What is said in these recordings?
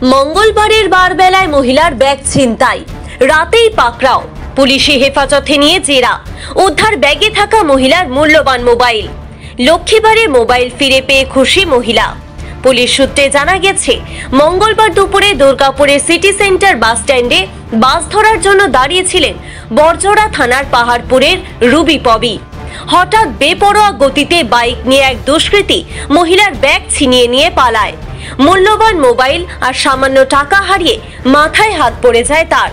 মঙ্গলবারের বারবেলায় মহিলার ব্যাগ ছিনতাই, রাতেই পাকড়াও, পুলিশি হেফাজতে নিয়ে জেরা, উদ্ধার ব্যাগে থাকা মহিলার মূল্যবান মোবাইল। লক্ষ্মীবারে মোবাইল ফিরে পেয়ে খুশি মহিলা। পুলিশ সূত্রে জানা গেছে, মঙ্গলবার দুপুরে দুর্গাপুরের সিটি সেন্টার বাস স্ট্যান্ডে বাস ধরার জন্য দাঁড়িয়েছিলেন বরজড়া থানার পাহাড়পুরের রুবি পবি। হঠাৎ বেপরোয়া গতিতে বাইক নিয়ে এক দুষ্কৃতী মহিলার ব্যাগ ছিনিয়ে নিয়ে পালায়। মূল্যবান মোবাইল আর সামান্য টাকা হারিয়ে মাথায় হাত পড়ে যায় তার।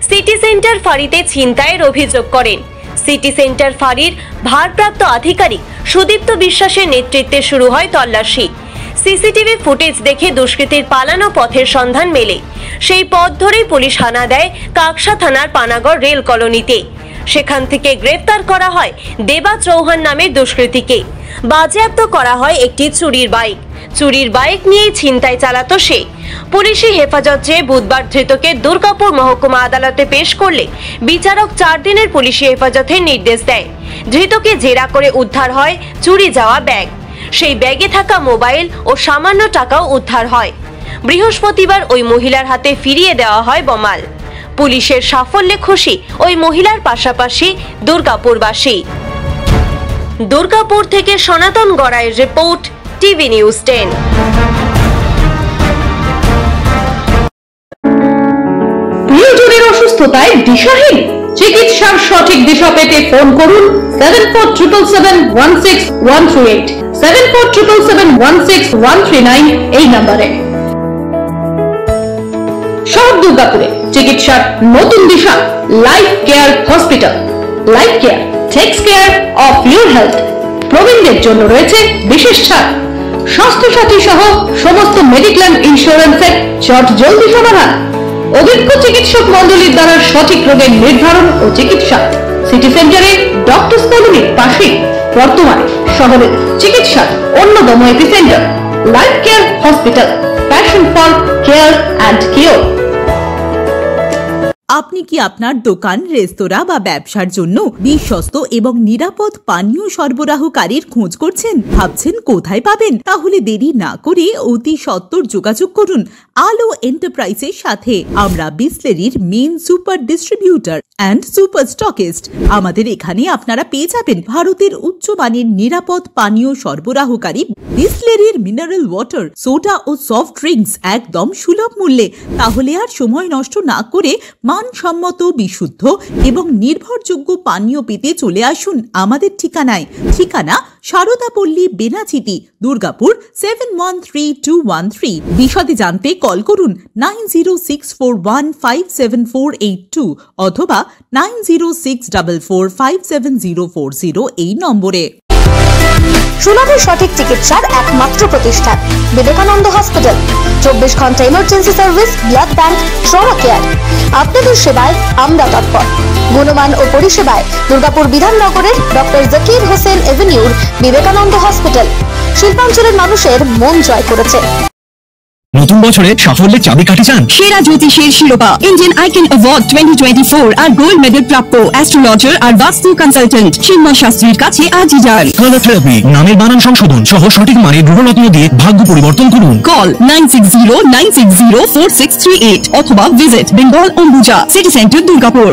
সিটি সেন্টার ফাঁড়িতে ছিনতাইয়ের অভিযোগ করেন। সিটি সেন্টার ফাঁড়ির ভারপ্রাপ্ত আধিকারিক সুদীপ্ত বিশ্বাসের নেতৃত্বে শুরু হয় তল্লাশি। সিসিটিভি ফুটেজ দেখে দুষ্কৃতীর পালানো পথের সন্ধান মেলে। সেই পথ ধরেই পুলিশ হানা দেয় কাকসা থানার পানাগড় রেল কলোনিতে। সেখান থেকে গ্রেফতার করা হয় দেবা চৌহান নামের দুষ্কৃতীকে। বাজেয়াপ্ত করা হয় একটি চুরির বাইক নিয়ে ছিনতাই চালাতো সে। পুলিশি হেফাজত চেয়ে বুধবার ধৃতকে দুর্গাপুর মহকুমা আদালতে পেশ করলে বিচারক 4 দিনের পুলিশি হেফাজতের নির্দেশ দেয়। ধৃতকে জেরা করে উদ্ধার হয় চুরি যাওয়া ব্যাগ। সেই ব্যাগে থাকা মোবাইল ও সামান্য টাকাও উদ্ধার হয়। বৃহস্পতিবার ওই মহিলার হাতে ফিরিয়ে দেওয়া হয় বোমাল। পুলিশের সাফল্যে খুশি ওই মহিলার পাশাপাশি দুর্গাপুরবাসী। দুর্গাপুর থেকে সনাতন গড়াইয়ের রিপোর্ট, টিভি নিউজ 10। প্রিয়জনের অসুস্থতায় দিশাহীন? চিকিৎসার সঠিক দিশা পেতে ফোন করুন 7477716138, 7477716139 এই নম্বরে। শহর দুর্গাপুরে চিকিৎসার নতুন দিশা, Life Care hospital. Life Care takes care of your health. প্রবীণদের জন্য রয়েছে বিশেষ ছাড়। স্বাস্থ্য সাথী সহ সমস্ত মেডিক্লেম ইন্স্যুরেন্সের চট জলদি সমাধান। অভিজ্ঞ চিকিৎসক মন্ডলীর দ্বারা সঠিক রোগের নির্ধারণ ও চিকিৎসা। সিটি সেন্টারে ডক্টরস কলোনির পাশে বর্তমানে শহরের চিকিৎসার অন্যতম epicentre life Care hospital, passion for care and cure. আপনি কি আপনার দোকান, রেস্তোরাঁ বা ব্যবসার জন্য বিশ্বস্ত এবং নিরাপদ পানীয় সরবরাহকারীর খোঁজ করছেন? ভাবছেন কোথায় পাবেন? তাহলে দেরি না করে অতি সত্বর যোগাযোগ করুন আলো এন্টারপ্রাইজের সাথে। আমরা বিসলেরির main super distributor and super stockist. আমাদের এখানে আপনারা পেয়ে যাবেন ভারতের উচ্চমানের নিরাপদ পানীয় সরবরাহকারী বিসলেরির মিনারেল ওয়াটার, সোডা ও সফট ড্রিঙ্কস একদম সুলভ মূল্যে। তাহলে আর সময় নষ্ট না করে মানসম্মত, বিশুদ্ধ এবং নির্ভরযোগ্য পানীয় পেতে চলে আসুন আমাদের ঠিকানায়। ঠিকানা সারদাপল্লী, বেনাচিতি, দুর্গাপুর 713213। বিশদে জানতে কল করুন 9064157482 অথবা 9064457040 এই নম্বরে। সুলভ সঠিক চিকিৎসার একমাত্র প্রতিষ্ঠান বিবেকানন্দ হসপিটাল। 24 ঘন্টা emergency service, blood bank, trauma care. আপনাদের সেবায় আমরা তৎপর। গুণমান ও পরিষেবায় দুর্গাপুর বিধাননগরের ডক্টর জাকির হোসেন এভিনিউর বিবেকানন্দ হসপিটাল শিল্পাঞ্চলের মানুষের মন জয় করেছে। নতুন বছরে সাফল্যের চাবিকাঠি চান? সেরা জ্যোতিষের শিরোপা, ইন্ডিয়ান আইকন অ্যাওয়ার্ড 2024 আর গোল্ড মেডেল প্রাপ্ত অ্যাস্ট্রোলজার আর বাস্তু কনসালটেন্ট চিন্ময় শাস্ত্রীর কাছে আজই যান। কালার থেরাপি, নামের বানান সংশোধন সহ সঠিক মানের গ্রহরত্ন দিয়ে ভাগ্য পরিবর্তন করুন। কল 9609604638 অথবা visit Bengal Ambuja, city centre, Durgapur.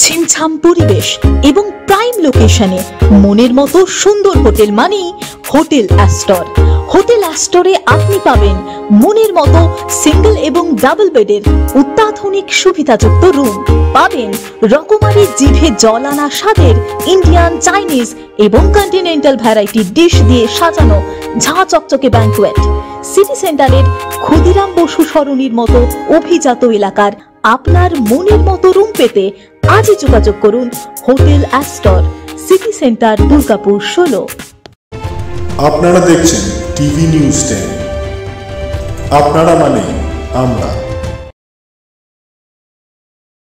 ছিমছাম পরিবেশ এবং প্রাইম লোকেশনে মনের মতো সুন্দর হোটেল মানেই হোটেল অ্যাস্টর। হোটেল অ্যাস্টরে আপনি পাবেন মনের মতো সিঙ্গেল এবং ডাবল বেডের অত্যাধুনিক সুবিধাযুক্ত রুম। পাবেন রকমারি জিভে জল আনা স্বাদের ইন্ডিয়ান, চাইনিজ এবং কন্টিনেন্টাল ভ্যারাইটি ডিশ দিয়ে সাজানো ঝাঁ চকচকে ব্যাংকুয়েট। সিটি সেন্টারের ক্ষুদিরাম বসু সরণির মতো অভিজাত এলাকার আপনার মনের মতো রুম পেতে আজই যোগাযোগ করুন hotel Astor, city centre, Durgapur 16। আপনারা দেখছেন টিভি নিউজ 10। আপনারা মানে আমরা।